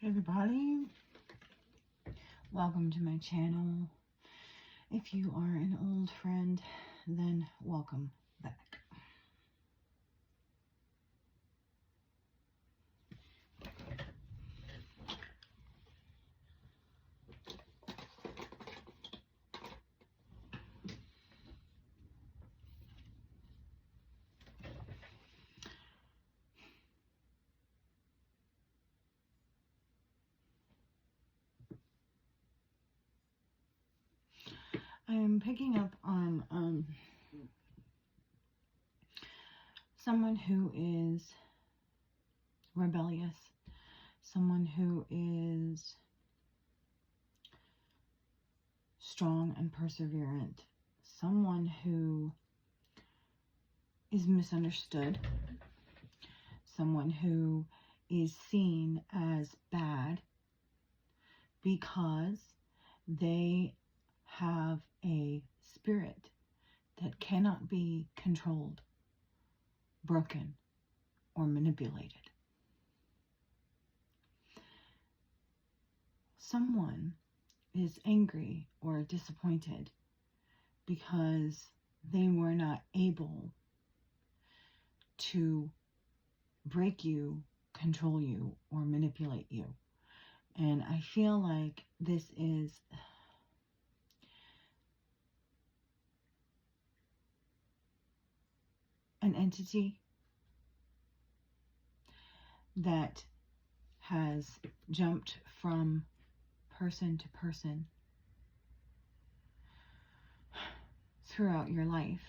Hey everybody, welcome to my channel. If you are an old friend, then welcome back. I am picking up on someone who is rebellious, someone who is strong and perseverant, someone who is misunderstood, someone who is seen as bad because they have a spirit that cannot be controlled, broken, or manipulated. Someone is angry or disappointed because they were not able to break you, control you, or manipulate you. And I feel like this is an entity that has jumped from person to person throughout your life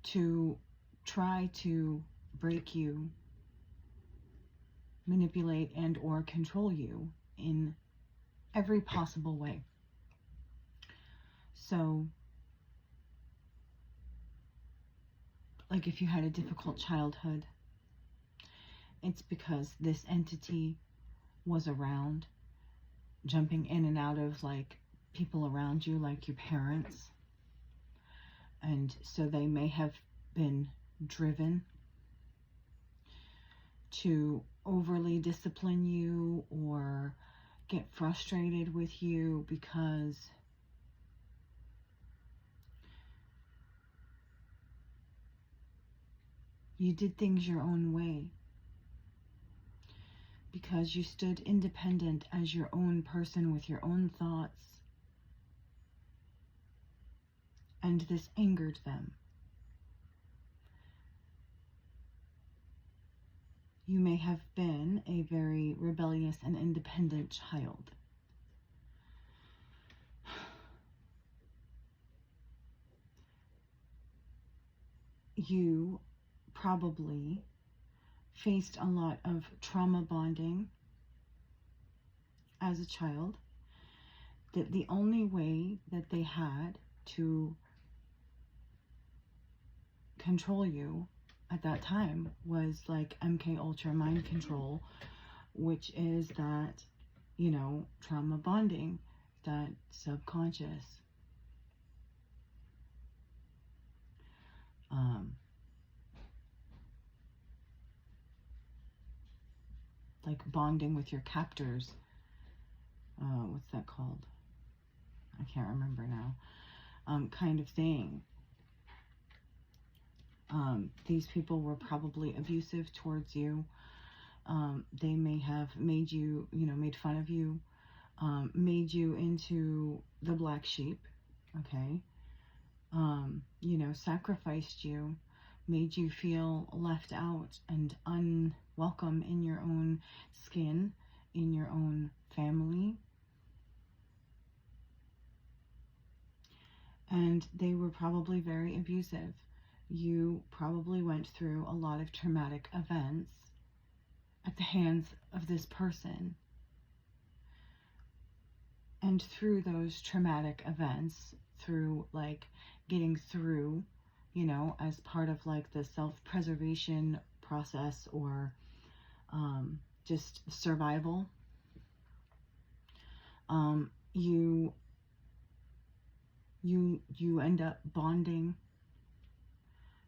to try to break you, manipulate, and or control you in every possible way. So, like if you had a difficult childhood, it's because this entity was around, jumping in and out of like people around you, like your parents. And so they may have been driven to overly discipline you or get frustrated with you because you did things your own way, because you stood independent as your own person with your own thoughts, and this angered them. You may have been a very rebellious and independent child. You probably faced a lot of trauma bonding as a child, that the only way that they had to control you at that time was like MK Ultra mind control, which is that, you know, trauma bonding, that subconscious. Like bonding with your captors. What's that called? I can't remember now. Kind of thing. These people were probably abusive towards you. They may have made you, made fun of you, made you into the black sheep, okay? Sacrificed you, made you feel left out and unwelcome in your own skin, in your own family. And they were probably very abusive. You probably went through a lot of traumatic events at the hands of this person. And through those traumatic events, through like getting through, as part of like the self-preservation process or just survival, you end up bonding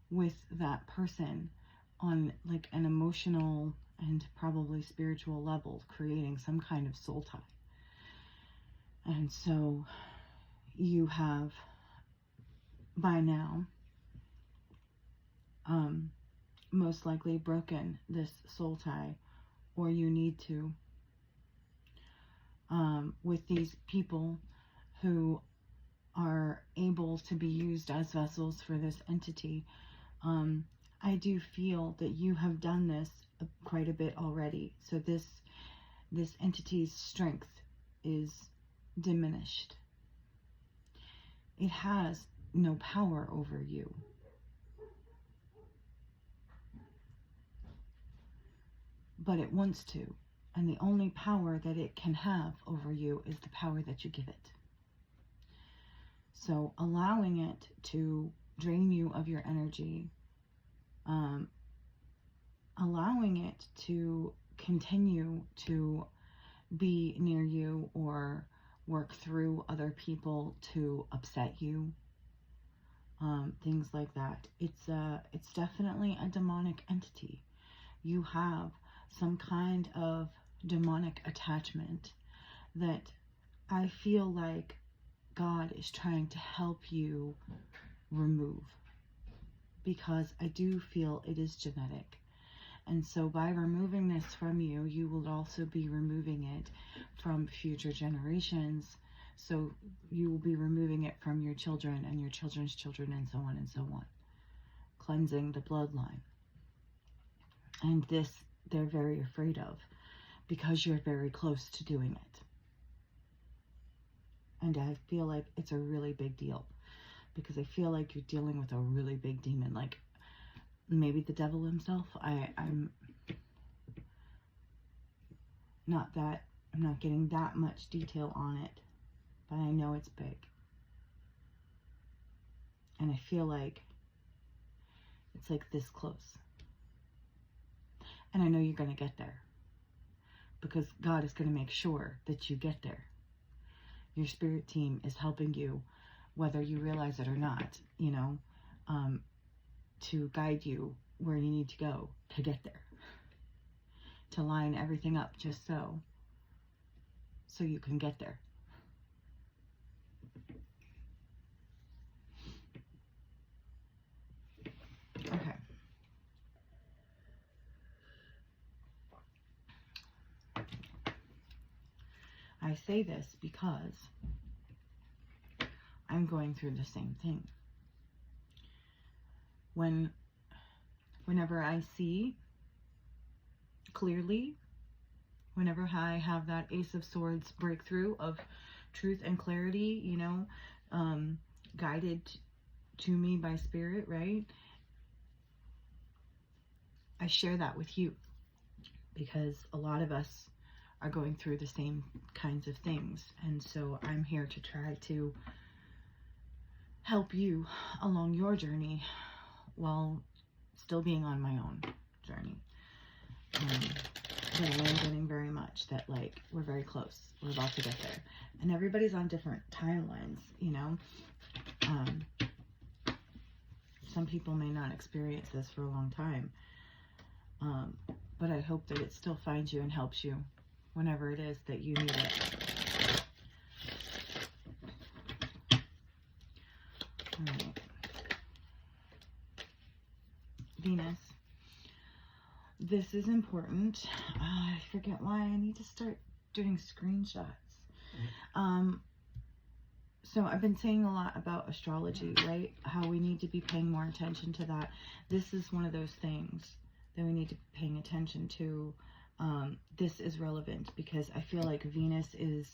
with that person on like an emotional and probably spiritual level, creating some kind of soul tie. And so you have by now most likely broken this soul tie, or you need to, with these people who are able to be used as vessels for this entity. I do feel that you have done this quite a bit already. So this entity's strength is diminished. It has no power over you. But it wants to. And the only power that it can have over you is the power that you give it. So allowing it to drain you of your energy, allowing it to continue to be near you or work through other people to upset you, things like that. It's definitely a demonic entity. You have some kind of demonic attachment that I feel like God is trying to help you remove, because I do feel it is genetic. And so by removing this from you, you will also be removing it from future generations. So you will be removing it from your children and your children's children, and so on and so on. Cleansing the bloodline. And this they're very afraid of, because you're very close to doing it. And I feel like it's a really big deal, because I feel like you're dealing with a really big demon, like maybe the devil himself. I'm not getting that much detail on it, but I know it's big. And I feel like it's like this close. And I know you're going to get there, because God is going to make sure that you get there. Your spirit team is helping you, whether you realize it or not, to guide you where you need to go to get there, to line everything up just so you can get there. Okay. I say this because I'm going through the same thing. Whenever I see clearly, whenever I have that Ace of Swords breakthrough of truth and clarity, guided to me by spirit, right? I share that with you, because a lot of us are going through the same kinds of things. And so I'm here to try to help you along your journey while still being on my own journey. But I am getting very much that, like, we're very close. We're about to get there. And everybody's on different timelines, Some people may not experience this for a long time. But I hope that it still finds you and helps you whenever it is that you need it. All right. Venus. This is important. I forget why I need to start doing screenshots. So I've been saying a lot about astrology, right? How we need to be paying more attention to that. This is one of those things that we need to be paying attention to. This is relevant because I feel like Venus is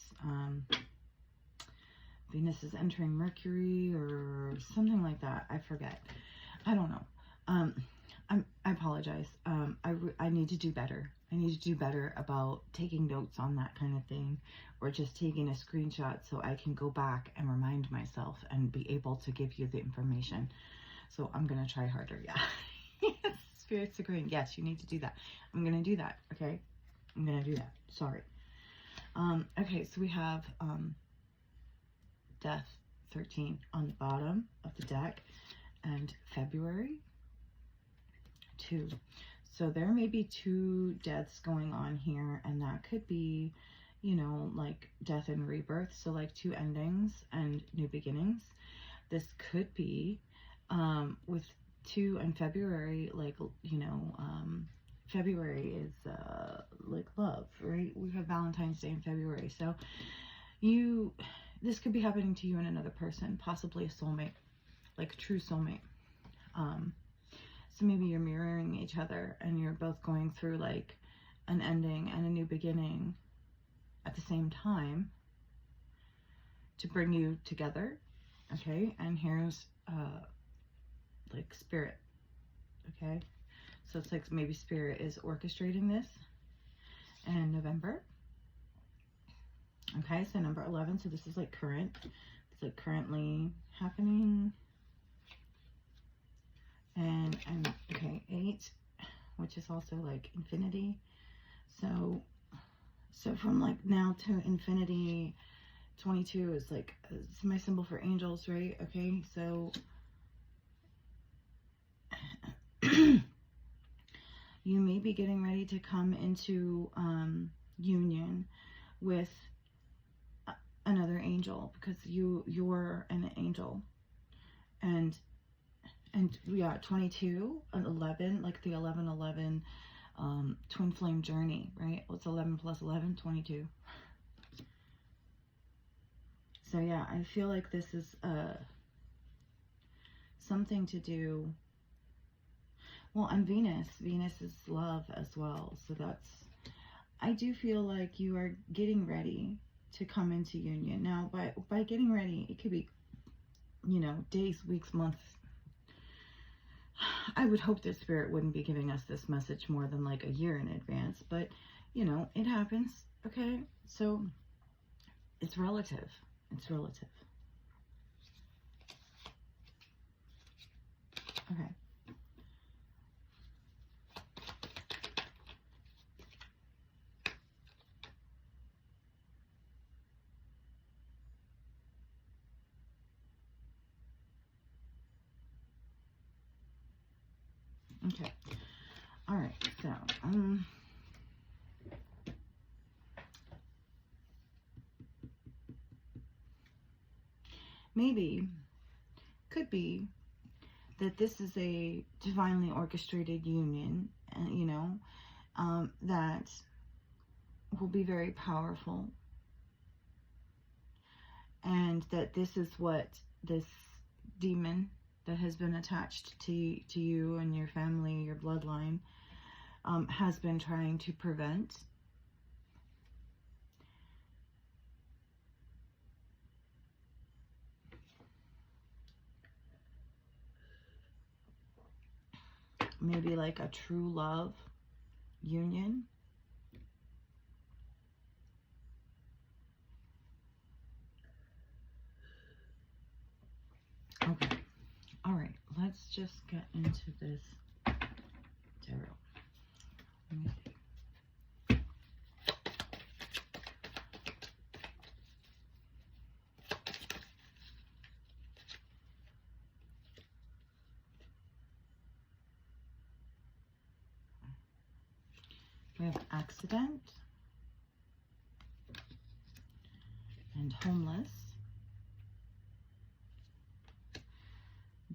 entering Mercury or something like that. I forget. I don't know. I apologize. I need to do better. I need to do better about taking notes on that kind of thing, or just taking a screenshot so I can go back and remind myself and be able to give you the information. So I'm going to try harder. Yeah. Yes, Spirit's agreeing. Yes, you need to do that. I'm going to do that. Okay. I'm going to do that. Sorry. Okay. So we have, Death 13 on the bottom of the deck, and February 2. So there may be 2 deaths going on here, and that could be, you know, like death and rebirth. So like 2 endings and new beginnings. This could be with 2 and February, like, you know, February is like love, right? We have Valentine's Day in February. So this could be happening to you and another person, possibly a soulmate, like a true soulmate. So maybe you're mirroring each other and you're both going through like an ending and a new beginning at the same time to bring you together. Okay, and here's like spirit. Okay, so it's like maybe spirit is orchestrating this in November. Okay, so number 11, so this is like current. It's like currently happening. And okay, 8, which is also like infinity. So from like now to infinity, 22 is like, it's my symbol for angels, right? Okay, so you may be getting ready to come into union with another angel, because you're an angel. And yeah, 22 and 11, like the 11 twin flame journey, right? What's 11 plus 11? 22. So yeah, I feel like this is something to do, well, and Venus is love as well. So I do feel like you are getting ready to come into union. Now, by getting ready, it could be, you know, days, weeks, months. I would hope that Spirit wouldn't be giving us this message more than like a year in advance, but, you know, it happens, okay? So it's relative. It's relative. Okay. Okay. All right. So, maybe, could be that this is a divinely orchestrated union, you know, that will be very powerful, and that this is what this demon that has been attached to you and your family, your bloodline, has been trying to prevent. Maybe like a true love union. Okay. All right. Let's just get into this tarot. Let me see. We have accident and homeless.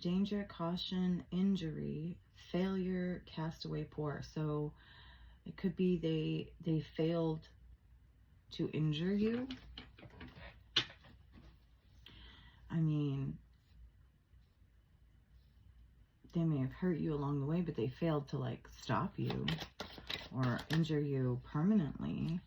Danger, caution, injury, failure, castaway, poor. So it could be they failed to injure you. I mean, they may have hurt you along the way, but they failed to like stop you or injure you permanently.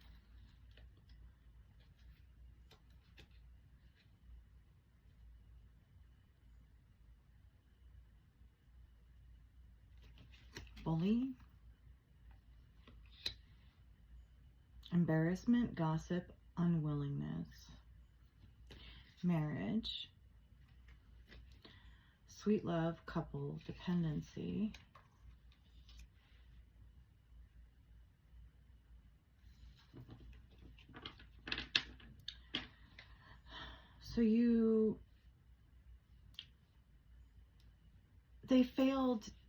Bully, embarrassment, gossip, unwillingness, marriage, sweet love, couple, dependency, so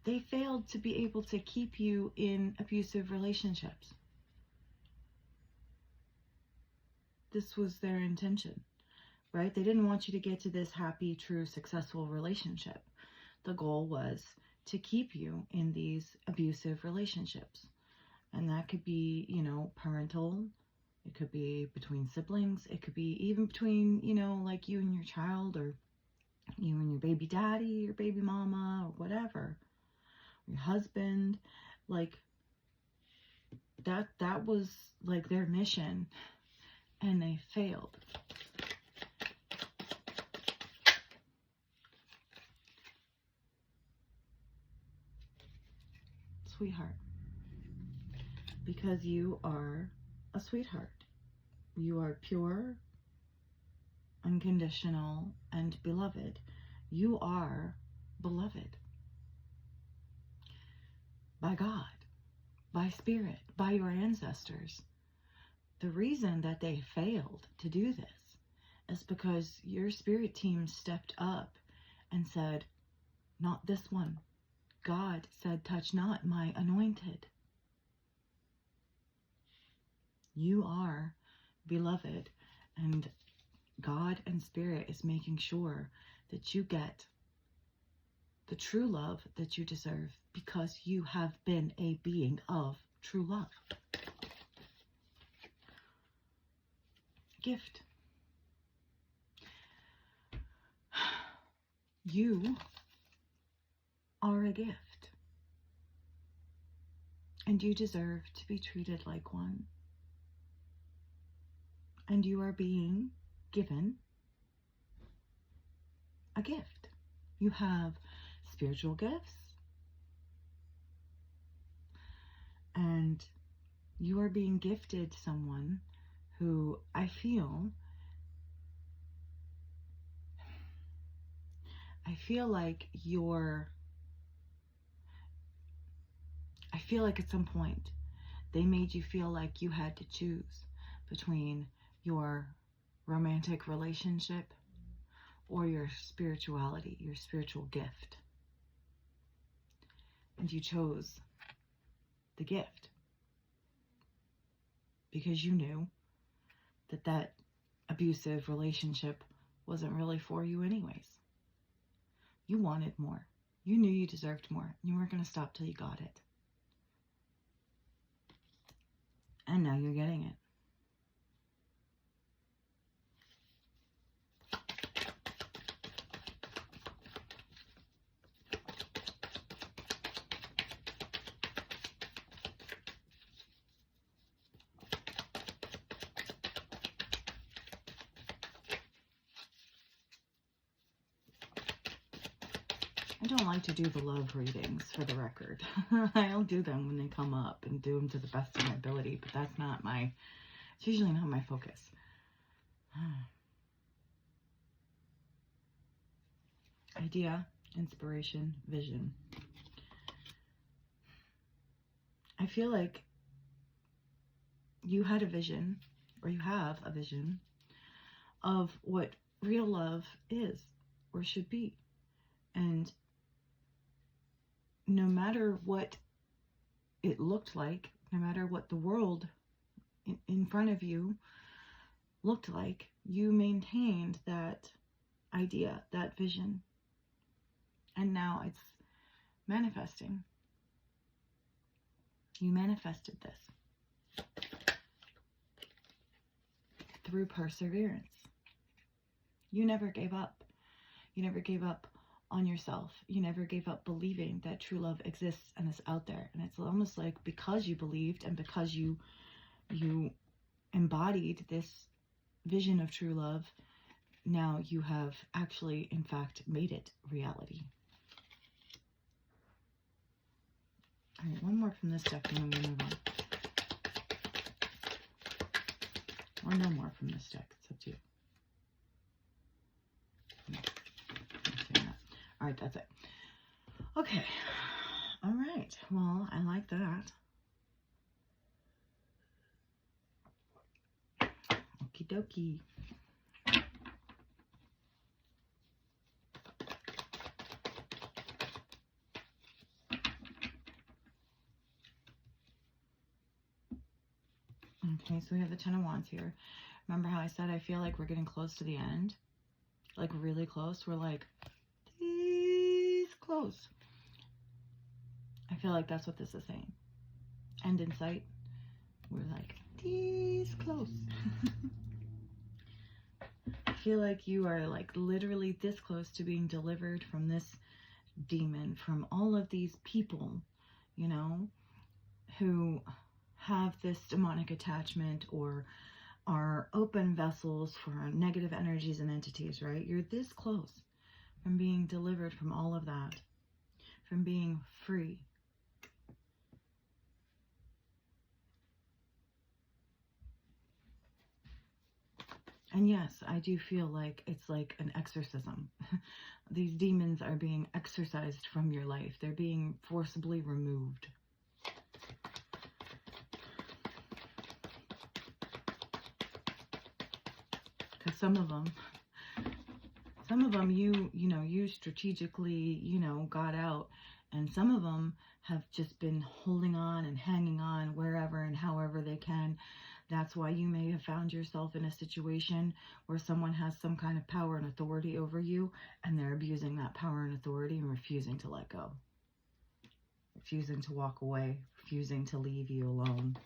they failed to be able to keep you in abusive relationships. This was their intention, right? They didn't want you to get to this happy, true, successful relationship. The goal was to keep you in these abusive relationships. And that could be, you know, parental. It could be between siblings. It could be even between, you know, like you and your child, or you and your baby daddy or baby mama or whatever. Your husband. Like, that was like their mission, and they failed. Sweetheart. Because you are a sweetheart. You are pure, unconditional, and beloved. You are beloved. By God, by spirit, by your ancestors. The reason that they failed to do this is because your spirit team stepped up and said, not this one. God said, touch not my anointed. You are beloved, and God and Spirit is making sure that you get the true love that you deserve, because you have been a being of true love. Gift. You are a gift, and you deserve to be treated like one. And you are being given a gift. You have spiritual gifts, and you are being gifted someone who I feel like at some point they made you feel like you had to choose between your romantic relationship or your spirituality, your spiritual gift. And you chose the gift because you knew that abusive relationship wasn't really for you anyways. You wanted more. You knew you deserved more. You weren't going to stop till you got it. And now you're getting it. I don't like to do the love readings, for the record. I'll do them when they come up and do them to the best of my ability, but that's not it's usually not my focus. Idea, inspiration, vision. I feel like you had a vision, or you have a vision, of what real love is or should be. And no matter what it looked like, no matter what the world in front of you looked like, you maintained that idea, that vision. And now it's manifesting. You manifested this through perseverance. You never gave up. You never gave up on yourself. You never gave up believing that true love exists and is out there. And it's almost like because you believed and because you embodied this vision of true love, now you have actually, in fact, made it reality. All right, one more from this deck and then we'll move on. Or no more from this deck. It's up to you. No. All right, that's it. Okay. All right. Well, I like that. Okie dokie. Okay, so we have the Ten of Wands here. Remember how I said I feel like we're getting close to the end? Like really close. We're like this close. I feel like that's what this is saying. End in sight. We're like this close. I feel like you are like literally this close to being delivered from this demon, from all of these people, you know, who have this demonic attachment or are open vessels for negative energies and entities, right? You're this close from being delivered from all of that, from being free. And yes, I do feel like it's like an exorcism. These demons are being exorcised from your life. They're being forcibly removed. Because some of them you strategically, got out, and some of them have just been holding on and hanging on wherever and however they can. That's why you may have found yourself in a situation where someone has some kind of power and authority over you, and they're abusing that power and authority and refusing to let go, refusing to walk away, refusing to leave you alone.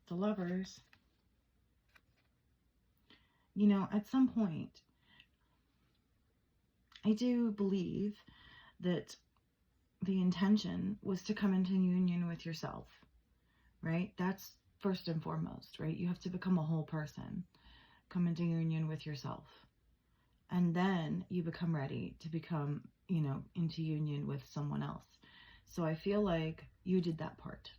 The Lovers, at some point, I do believe that the intention was to come into union with yourself, right? That's first and foremost, right? You have to become a whole person, come into union with yourself. And then you become ready to become, into union with someone else. So I feel like you did that part.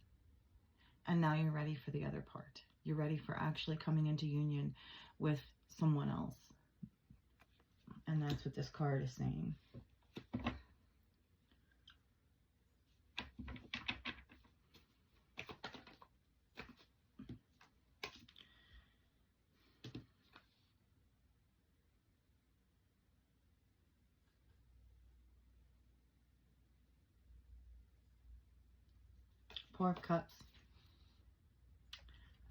And now you're ready for the other part. You're ready for actually coming into union with someone else. And that's what this card is saying. Four of Cups.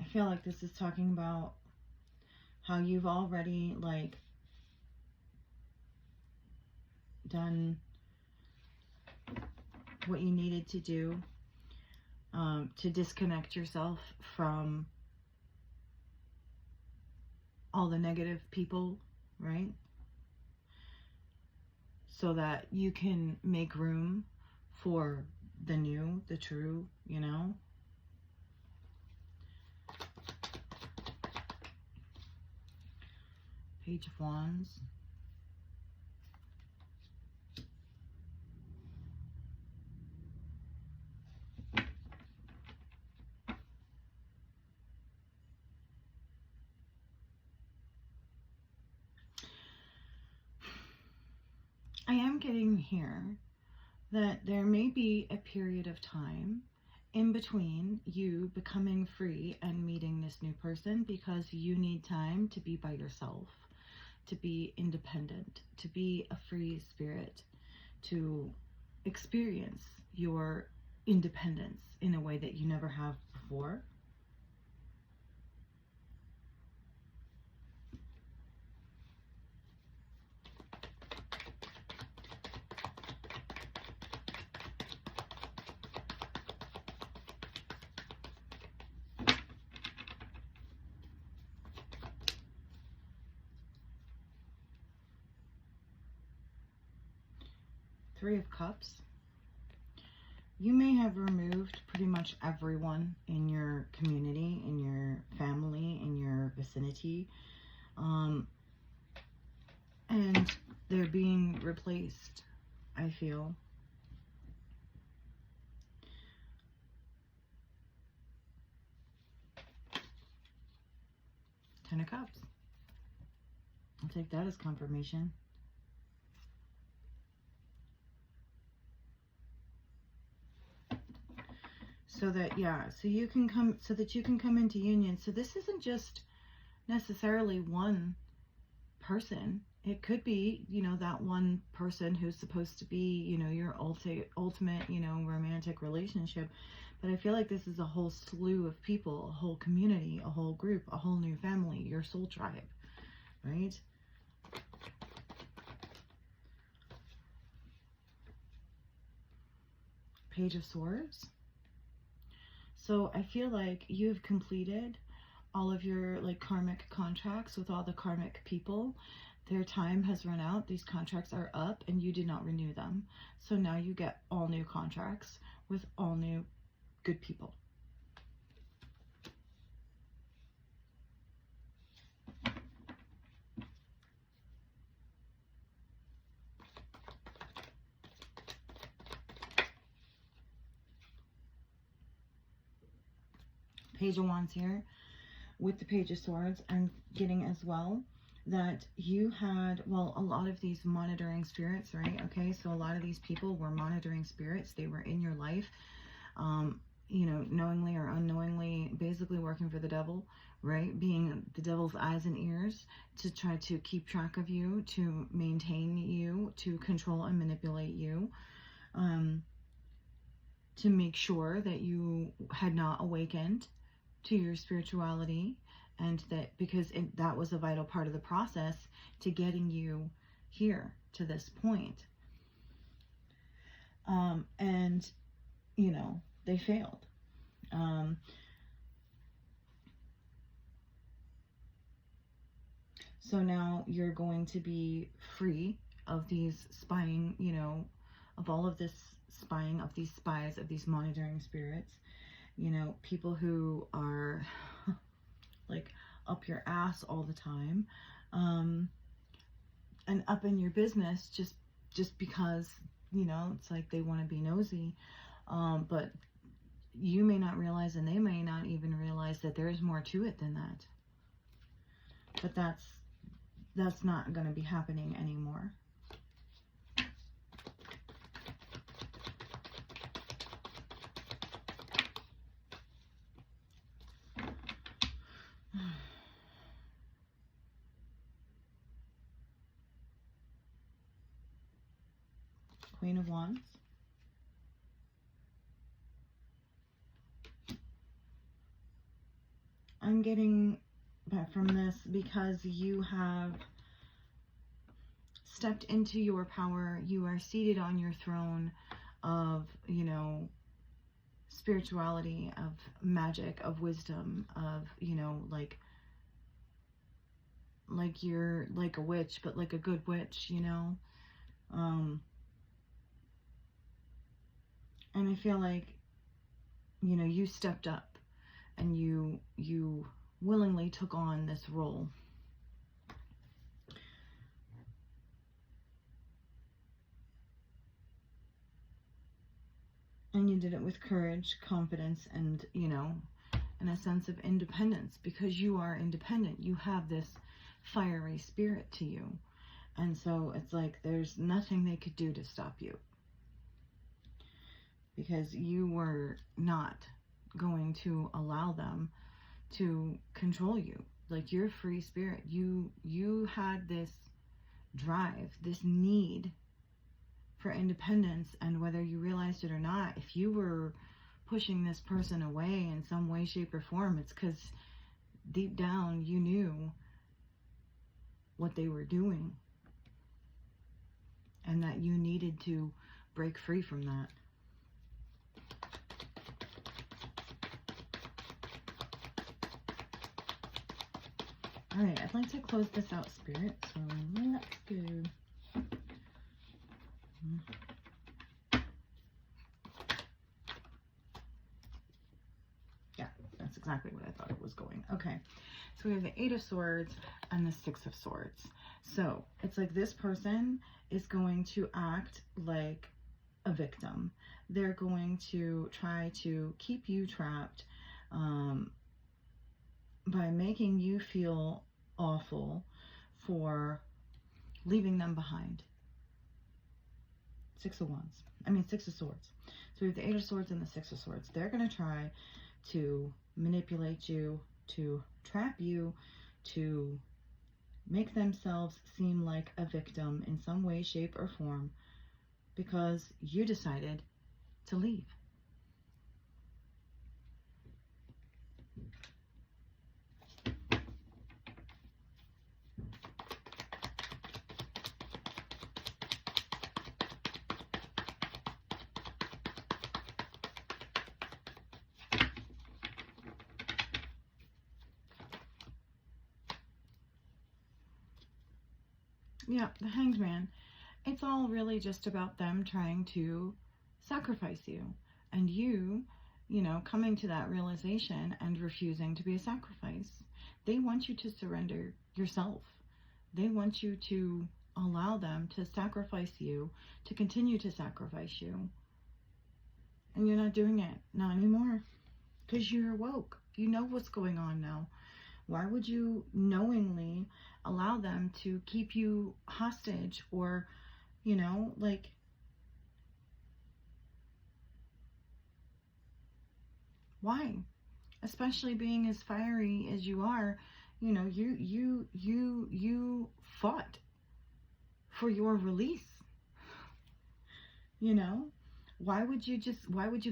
I feel like this is talking about how you've already, done what you needed to do to disconnect yourself from all the negative people, right? So that you can make room for the new, the true, Page of Wands. I am getting here that there may be a period of time in between you becoming free and meeting this new person, because you need time to be by yourself, to be independent, to be a free spirit, to experience your independence in a way that you never have before. Three of Cups. You may have removed pretty much everyone in your community, in your family, in your vicinity. And they're being replaced, I feel. Ten of Cups. I'll take that as confirmation. So that, so you can come, into union. So this isn't just necessarily one person. It could be, you know, that one person who's supposed to be, you know, your ultimate, you know, romantic relationship. But I feel like this is a whole slew of people, a whole community, a whole group, a whole new family, your soul tribe, right? Page of Swords. So I feel like you've completed all of your like karmic contracts with all the karmic people. Their time has run out. These contracts are up and you did not renew them. So now you get all new contracts with all new good people. Page of Wands here. With the Page of Swords, I'm getting as well that you had, well, a lot of these monitoring spirits, right? Okay, so a lot of these people were monitoring spirits. They were in your life, you know, knowingly or unknowingly, basically working for the devil, right? Being the devil's eyes and ears to try to keep track of you, to maintain you, to control and manipulate you, to make sure that you had not awakened to your spirituality, and that because that was a vital part of the process to getting you here to this point. And you know, they failed. So now you're going to be free of these spying, you know, of all of this spying, of these spies, of these monitoring spirits. You know, people who are like up your ass all the time, and up in your business just because, you know, it's like they want to be nosy, but you may not realize, and they may not even realize, that there's more to it than that. But that's not going to be happening anymore. Queen of Wands. I'm getting that from this because you have stepped into your power. You are seated on your throne of, you know, spirituality, of magic, of wisdom, of, you know, like you're like a witch, but like a good witch, you know. And I feel like, you know, you stepped up and you willingly took on this role. And you did it with courage, confidence, and, you know, and a sense of independence, because you are independent. You have this fiery spirit to you. And so it's like there's nothing they could do to stop you, because you were not going to allow them to control you. Like, you're free spirit. You had this drive, this need for independence, and whether you realized it or not, if you were pushing this person away in some way, shape, or form, it's because deep down you knew what they were doing and that you needed to break free from that. All right, I'd like to close this out, Spirit, so let's go. Yeah, that's exactly what I thought it was going. Okay, so we have the Eight of Swords and the Six of Swords. So it's like this person is going to act like a victim. They're going to try to keep you trapped by making you feel awful for leaving them behind. Six of Swords. So we have the Eight of Swords and the Six of Swords. They're going to try to manipulate you, to trap you, to make themselves seem like a victim in some way, shape, or form because you decided to leave. Yeah, the Hanged Man. It's all really just about them trying to sacrifice you. And you know, coming to that realization and refusing to be a sacrifice. They want you to surrender yourself. They want you to allow them to sacrifice you, to continue to sacrifice you. And you're not doing it. Not anymore. Because you're woke. You know what's going on now. Why would you knowingly allow them to keep you hostage or, you know, like, why? Especially being as fiery as you are, you know, you fought for your release. You know, why would you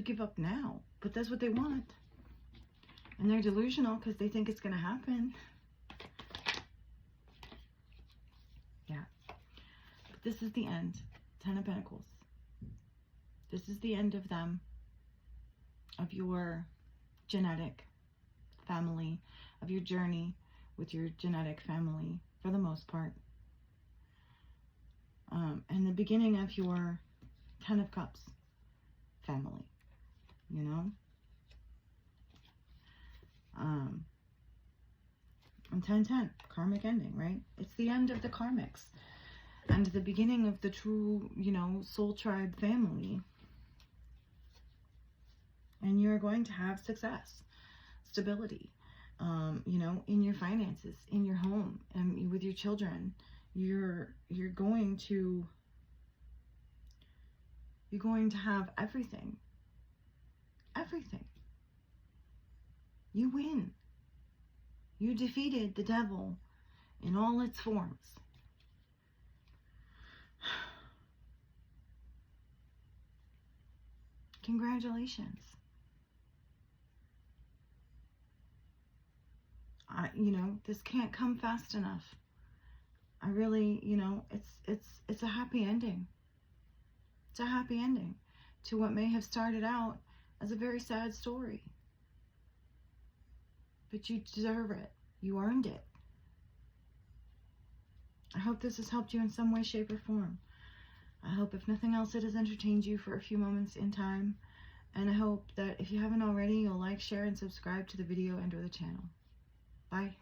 give up now? But that's what they want. And they're delusional because they think it's going to happen. Yeah. But this is the end. 10 of Pentacles. This is the end of them. Of your genetic family. Of your journey with your genetic family. For the most part. And the beginning of your 10 of Cups family. You know? And 10-10, karmic ending, right? It's the end of the karmics and the beginning of the true, you know, soul tribe family. And you're going to have success, stability, you know, in your finances, in your home, and with your children. You're going to have everything. Everything. You win. You defeated the devil in all its forms. Congratulations. You know, this can't come fast enough. I really, you know, it's a happy ending. It's a happy ending to what may have started out as a very sad story. But you deserve it. You earned it. I hope this has helped you in some way, shape, or form. I hope, if nothing else, it has entertained you for a few moments in time. And I hope that if you haven't already, you'll like, share, and subscribe to the video and or the channel. Bye.